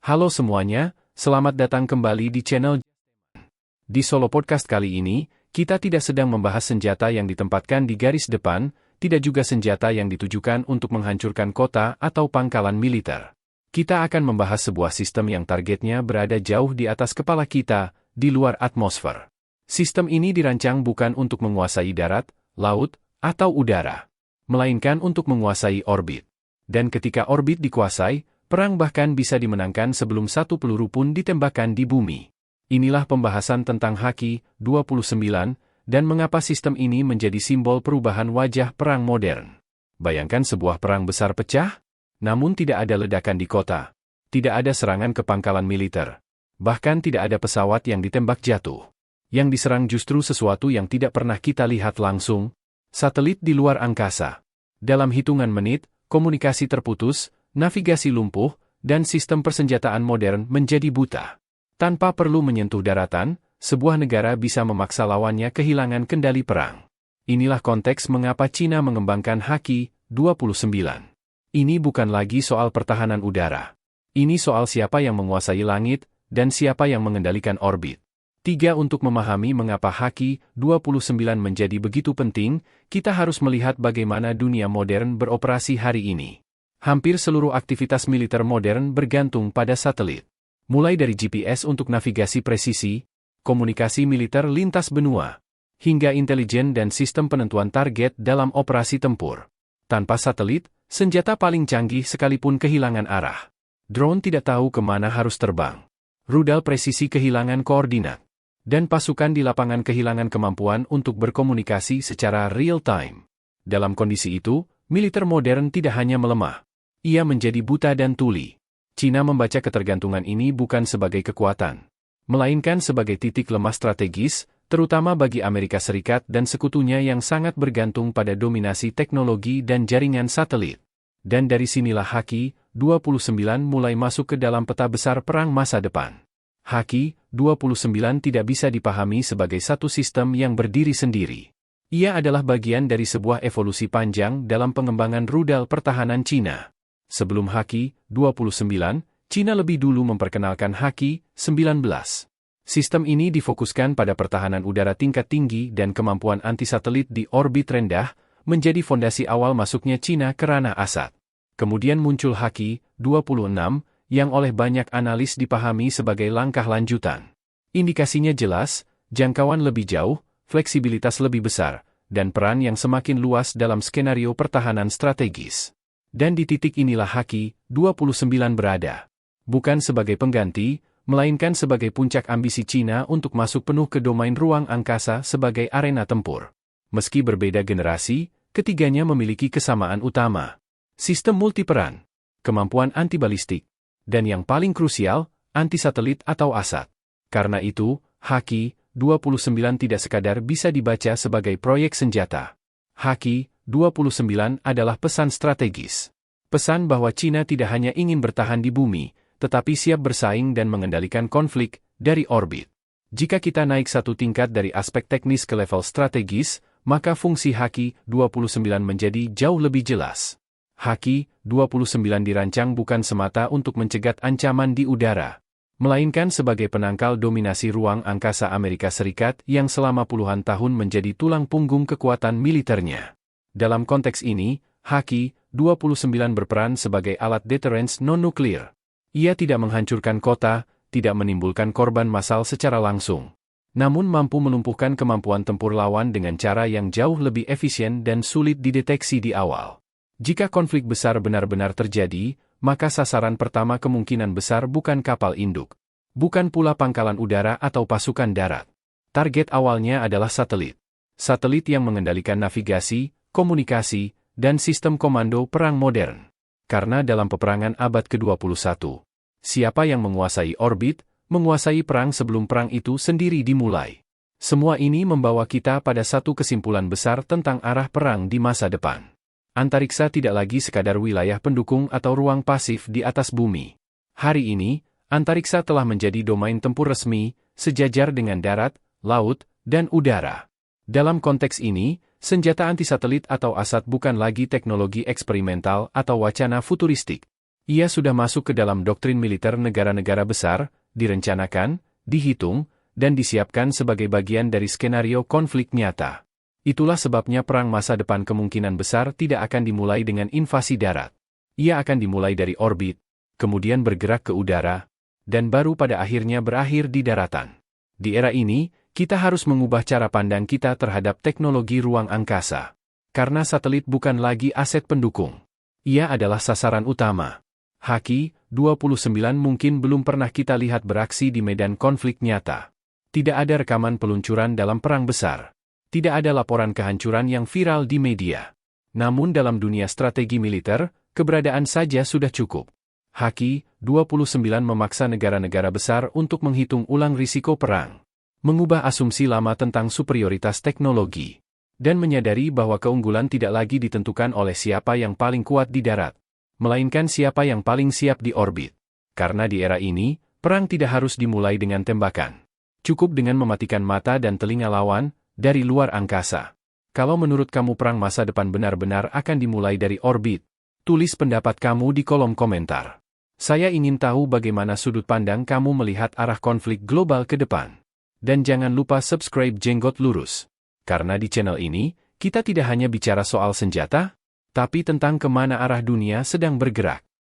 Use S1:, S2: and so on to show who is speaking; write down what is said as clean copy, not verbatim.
S1: Halo semuanya, selamat datang kembali di channel. Di Solo Podcast kali ini, kita tidak sedang membahas senjata yang ditempatkan di garis depan, tidak juga senjata yang ditujukan untuk menghancurkan kota atau pangkalan militer. Kita akan membahas sebuah sistem yang targetnya berada jauh di atas kepala kita, di luar atmosfer. Sistem ini dirancang bukan untuk menguasai darat, laut, atau udara, melainkan untuk menguasai orbit. Dan ketika orbit dikuasai, perang bahkan bisa dimenangkan sebelum satu peluru pun ditembakkan di bumi. Inilah pembahasan tentang Haki 29, dan mengapa sistem ini menjadi simbol perubahan wajah perang modern. Bayangkan sebuah perang besar pecah, namun tidak ada ledakan di kota. Tidak ada serangan ke pangkalan militer. Bahkan tidak ada pesawat yang ditembak jatuh. Yang diserang justru sesuatu yang tidak pernah kita lihat langsung, satelit di luar angkasa. Dalam hitungan menit, komunikasi terputus, navigasi lumpuh, dan sistem persenjataan modern menjadi buta. Tanpa perlu menyentuh daratan, sebuah negara bisa memaksa lawannya kehilangan kendali perang. Inilah konteks mengapa Cina mengembangkan Haki 29. Ini bukan lagi soal pertahanan udara. Ini soal siapa yang menguasai langit, dan siapa yang mengendalikan orbit. 3. Untuk memahami mengapa Haki 29 menjadi begitu penting, kita harus melihat bagaimana dunia modern beroperasi hari ini. Hampir seluruh aktivitas militer modern bergantung pada satelit. Mulai dari GPS untuk navigasi presisi, komunikasi militer lintas benua, hingga intelijen dan sistem penentuan target dalam operasi tempur. Tanpa satelit, senjata paling canggih sekalipun kehilangan arah. Drone tidak tahu kemana harus terbang. Rudal presisi kehilangan koordinat. Dan pasukan di lapangan kehilangan kemampuan untuk berkomunikasi secara real-time. Dalam kondisi itu, militer modern tidak hanya melemah. Ia menjadi buta dan tuli. Cina membaca ketergantungan ini bukan sebagai kekuatan, melainkan sebagai titik lemah strategis, terutama bagi Amerika Serikat dan sekutunya yang sangat bergantung pada dominasi teknologi dan jaringan satelit. Dan dari sinilah Haki 29 mulai masuk ke dalam peta besar perang masa depan. Haki 29 tidak bisa dipahami sebagai satu sistem yang berdiri sendiri. Ia adalah bagian dari sebuah evolusi panjang dalam pengembangan rudal pertahanan Cina. Sebelum Haki 29, Cina lebih dulu memperkenalkan Haki 19. Sistem ini difokuskan pada pertahanan udara tingkat tinggi dan kemampuan anti-satelit di orbit rendah, menjadi fondasi awal masuknya Cina ke ranah Asat. Kemudian muncul Haki 26, yang oleh banyak analis dipahami sebagai langkah lanjutan. Indikasinya jelas, jangkauan lebih jauh, fleksibilitas lebih besar, dan peran yang semakin luas dalam skenario pertahanan strategis. Dan di titik inilah Haki 29 berada. Bukan sebagai pengganti, melainkan sebagai puncak ambisi Cina untuk masuk penuh ke domain ruang angkasa sebagai arena tempur. Meski berbeda generasi, ketiganya memiliki kesamaan utama. Sistem multiperan, kemampuan antibalistik, dan yang paling krusial, anti-satelit atau ASAT. Karena itu, Haki 29 tidak sekadar bisa dibaca sebagai proyek senjata. Haki 29 adalah pesan strategis. Pesan bahwa Cina tidak hanya ingin bertahan di bumi, tetapi siap bersaing dan mengendalikan konflik dari orbit. Jika kita naik satu tingkat dari aspek teknis ke level strategis, maka fungsi Haki 29 menjadi jauh lebih jelas. Haki 29 dirancang bukan semata untuk mencegat ancaman di udara, melainkan sebagai penangkal dominasi ruang angkasa Amerika Serikat yang selama puluhan tahun menjadi tulang punggung kekuatan militernya. Dalam konteks ini, Haki 29 berperan sebagai alat deterrence non-nuklir. Ia tidak menghancurkan kota, tidak menimbulkan korban massal secara langsung, namun mampu melumpuhkan kemampuan tempur lawan dengan cara yang jauh lebih efisien dan sulit dideteksi di awal. Jika konflik besar benar-benar terjadi, maka sasaran pertama kemungkinan besar bukan kapal induk, bukan pula pangkalan udara atau pasukan darat. Target awalnya adalah satelit. Satelit yang mengendalikan navigasi, komunikasi, dan sistem komando perang modern. Karena dalam peperangan abad ke-21, siapa yang menguasai orbit, menguasai perang sebelum perang itu sendiri dimulai. Semua ini membawa kita pada satu kesimpulan besar tentang arah perang di masa depan. Antariksa tidak lagi sekadar wilayah pendukung atau ruang pasif di atas bumi. Hari ini, antariksa telah menjadi domain tempur resmi, sejajar dengan darat, laut, dan udara. Dalam konteks ini, senjata anti-satelit atau ASAT bukan lagi teknologi eksperimental atau wacana futuristik. Ia sudah masuk ke dalam doktrin militer negara-negara besar, direncanakan, dihitung, dan disiapkan sebagai bagian dari skenario konflik nyata. Itulah sebabnya perang masa depan kemungkinan besar tidak akan dimulai dengan invasi darat. Ia akan dimulai dari orbit, kemudian bergerak ke udara, dan baru pada akhirnya berakhir di daratan. Di era ini, kita harus mengubah cara pandang kita terhadap teknologi ruang angkasa. Karena satelit bukan lagi aset pendukung. Ia adalah sasaran utama. Haki, 29 mungkin belum pernah kita lihat beraksi di medan konflik nyata. Tidak ada rekaman peluncuran dalam perang besar. Tidak ada laporan kehancuran yang viral di media. Namun dalam dunia strategi militer, keberadaan saja sudah cukup. Haki, 29 memaksa negara-negara besar untuk menghitung ulang risiko perang. Mengubah asumsi lama tentang superioritas teknologi. Dan menyadari bahwa keunggulan tidak lagi ditentukan oleh siapa yang paling kuat di darat, melainkan siapa yang paling siap di orbit. Karena di era ini, perang tidak harus dimulai dengan tembakan. Cukup dengan mematikan mata dan telinga lawan, dari luar angkasa. Kalau menurut kamu perang masa depan benar-benar akan dimulai dari orbit, tulis pendapat kamu di kolom komentar. Saya ingin tahu bagaimana sudut pandang kamu melihat arah konflik global ke depan. Dan jangan lupa subscribe Jenggot Lurus. Karena di channel ini, kita tidak hanya bicara soal senjata, tapi tentang kemana arah dunia sedang bergerak.